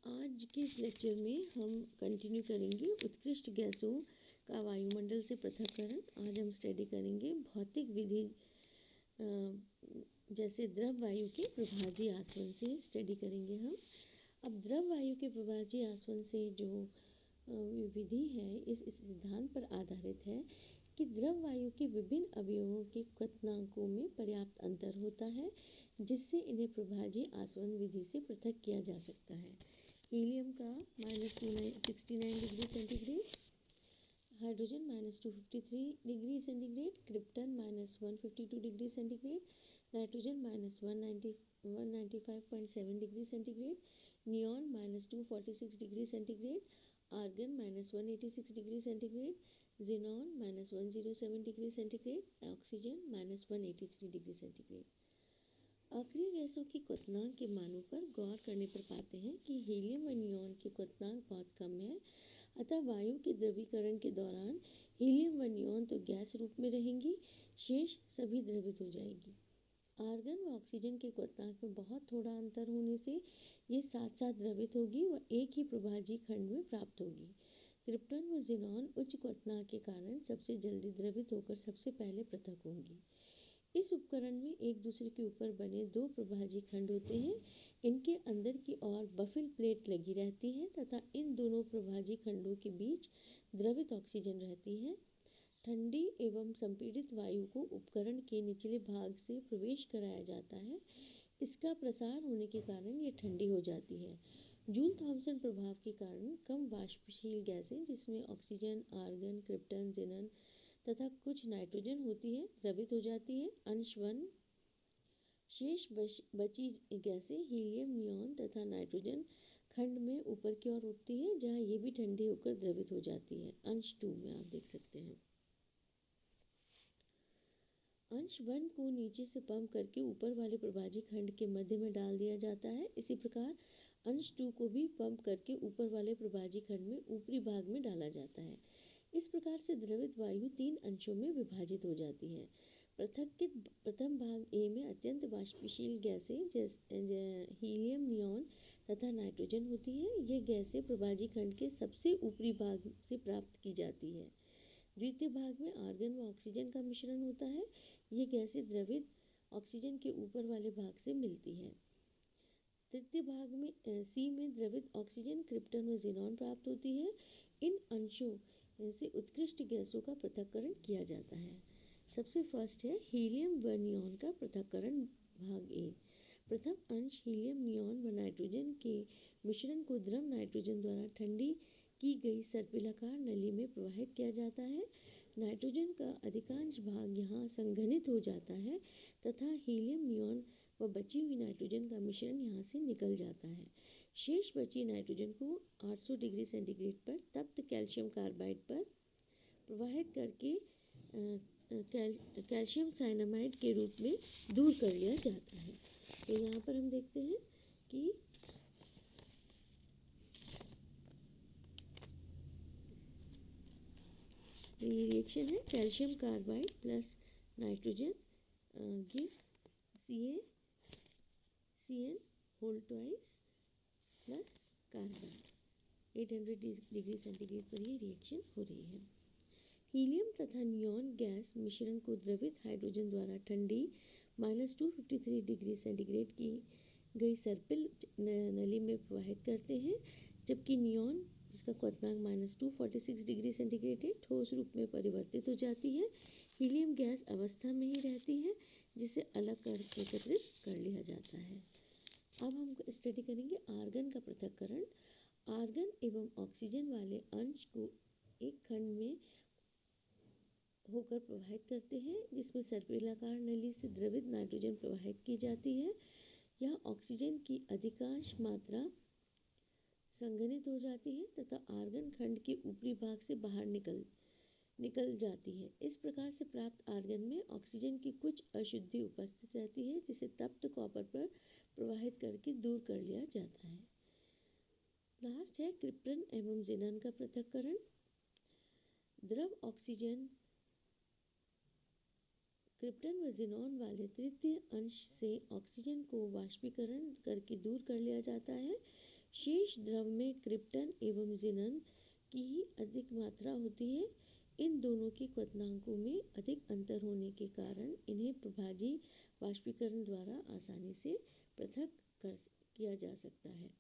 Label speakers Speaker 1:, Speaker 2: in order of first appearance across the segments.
Speaker 1: आज के इस लेक्चर में हम कंटिन्यू करेंगे उत्कृष्ट गैसों का वायुमंडल से पृथक्करण। आज हम स्टडी करेंगे भौतिक विधि जैसे द्रव वायु के प्रभाजी आसवन से स्टडी करेंगे हम। अब द्रव वायु के प्रभाजी आसवन से जो विधि है इस सिद्धांत पर आधारित है कि द्रव वायु के विभिन्न अवयवों के क्वथनांकों में पर्याप्त अंतर होता है जिससे इन्हें प्रभाजी आसवन विधि से पृथक किया जा सकता है। हीलियम का -269 degree centigrade, hydrogen -253 degree centigrade, krypton -152 degree centigrade, nitrogen -195.7 degree centigrade, neon -246 degree centigrade, argon -186 degree centigrade, xenon -107 degree centigrade, oxygen -183 degree centigrade. अक्रिय गैसों की क्वथनांक के मानों पर गौर करने पर पाते हैं कि हीलियम व नियॉन की क्वथनांक बहुत कम है, अतः वायु के द्रवीकरण के दौरान हीलियम व नियॉन तो गैस रूप में रहेंगी, शेष सभी द्रवित हो जाएगी। आर्गन व ऑक्सीजन के क्वथनांक में बहुत थोड़ा अंतर होने से ये साथ साथ द्रवित होगी व एक ही प्रभाजी खंड में प्राप्त होगी। क्रिप्टन व ज़ेनॉन उच्च क्वथनांक के कारण सबसे जल्दी द्रवित होकर सबसे पहले पृथक होंगी। इस उपकरण में एक दूसरे के ऊपर बने दो प्रभाजी खंड होते हैं। इनके अंदर की ओर बफिल प्लेट लगी रहती है तथा इन दोनों प्रभाजी खंडों के बीच द्रवित ऑक्सीजन रहती है। ठंडी एवं संपीड़ित वायु को उपकरण के निचले भाग से प्रवेश कराया जाता है। इसका प्रसार होने के कारण ये ठंडी हो जाती है। जूल थॉमसन प्रभाव के कारण कम वाष्पशील गैसें जिसमें ऑक्सीजन, आर्गन, क्रिप्टन, ज़ेनन तथा कुछ नाइट्रोजन होती है द्रवित हो जाती है। अंश 1 शेष बची गैसें हीलियम, नियॉन तथा नाइट्रोजन खंड में ऊपर की ओर उठती है जहां ये भी ठंडी होकर द्रवित हो जाती है। अंश 2 में आप देख सकते हैं। अंश 1 को नीचे से पंप करके ऊपर वाले प्रभाजी खंड के मध्य में डाल दिया जाता है। इसी प्रकार अंश 2 को भी पंप करके ऊपर वाले प्रभाजी खंड में ऊपरी भाग में डाला जाता है। इस प्रकार से द्रवित वायु 3 अंशों में विभाजित हो जाती है। पृथक्कृत प्रथम भाग ए में अत्यंत वाष्पशील गैसें जैसे हीलियम, नियॉन तथा नाइट्रोजन होती है। ये गैसें प्रभाजी खंड के सबसे ऊपरी भाग से प्राप्त की जाती है। द्वितीय भाग में आर्गन व ऑक्सीजन का मिश्रण होता है। ये गैसें द्रवित ऑक्सीजन के ऊपर वाले भाग से मिलती है। तृतीय भाग में सी में द्रवित ऑक्सीजन, क्रिप्टन व ज़ेनॉन प्राप्त होती है। इन अंशों से उत्कृष्ट गैसों का पृथक्करण किया जाता है। सबसे फर्स्ट है हीलियम व नियॉन का पृथक्करण भाग ए। प्रथम अंश हीलियम, नियॉन व नाइट्रोजन के मिश्रण को द्रव नाइट्रोजन द्वारा ठंडी की गई सर्पिलाकार नली में प्रवाहित किया जाता है। नाइट्रोजन का अधिकांश भाग यहाँ संघनित हो जाता है तथा हीलियम, नियॉन व बची हुई नाइट्रोजन का मिश्रण यहाँ से निकल जाता है। शेष बची नाइट्रोजन को 800 डिग्री सेंटीग्रेड पर तप्त कैल्शियम कार्बाइड पर प्रवाहित करके कैल्शियम साइनामाइड के रूप में दूर कर लिया जाता है। तो यहाँ पर हम देखते हैं कि ये रिएक्शन है calcium carbide plus nitrogen give CaCN whole twice plus carbon. 800 degree centigrade पर ये रिएक्शन हो रही है। हीलियम तथा नियॉन गैस मिश्रण को द्रवित हाइड्रोजन द्वारा ठंडी -253 डिग्री सेंटीग्रेड की गई सर्पिल नली में प्रवाहित करते हैं, जबकि नियॉन जिसका क्वथनांक -246 डिग्री सेंटीग्रेड है ठोस रूप में परिवर्तित हो जाती है। हीलियम गैस अवस्था में ही रहती है जिसे अलग कर एकत्रित कर लिया जाता है। अब हम स्टडी करेंगे आर्गन का पृथक्करण। आर्गन एवं ऑक्सीजन वाले अंश को एक खंड में होकर प्रवाहित करते हैं जिसमें सर्पिलाकार नली से द्रवित नाइट्रोजन प्रवाहित की जाती है। यहाँ ऑक्सीजन की अधिकांश मात्रा संघनित हो जाती है तथा आर्गन खंड के ऊपरी भाग से बाहर निकल जाती है। इस प्रकार से प्राप्त आर्गन में ऑक्सीजन की कुछ अशुद्धि उपस्थित रहती है जिसे तप्त कॉपर पर प्रवाहित करके दूर कर लिया जाता है। लास्ट है क्रिप्टन एवं ज़ेनन का पृथक्करण। द्रव ऑक्सीजन क्रिप्टन व ज़ेनॉन वाले तृतीय अंश से ऑक्सीजन को वाष्पीकरण करके दूर कर लिया जाता है। शेष द्रव में क्रिप्टन एवं जिनन की ही अधिक मात्रा होती है। इन दोनों के क्वथनांकों में अधिक अंतर होने के कारण इन्हें प्रभागी वाष्पीकरण द्वारा आसानी से पृथक किया जा सकता है।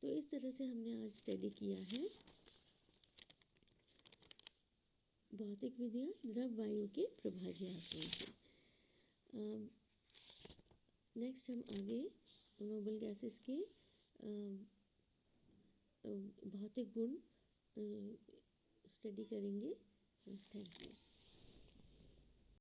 Speaker 1: तो इस तरह से हमने आज स्टडी किया है भौतिक विधियाँ द्रव वायु के प्रभागी आचरण की। नेक्स्ट हम आगे नोबल गैसेस के भौतिक गुण स्टडी करेंगे। Thank you.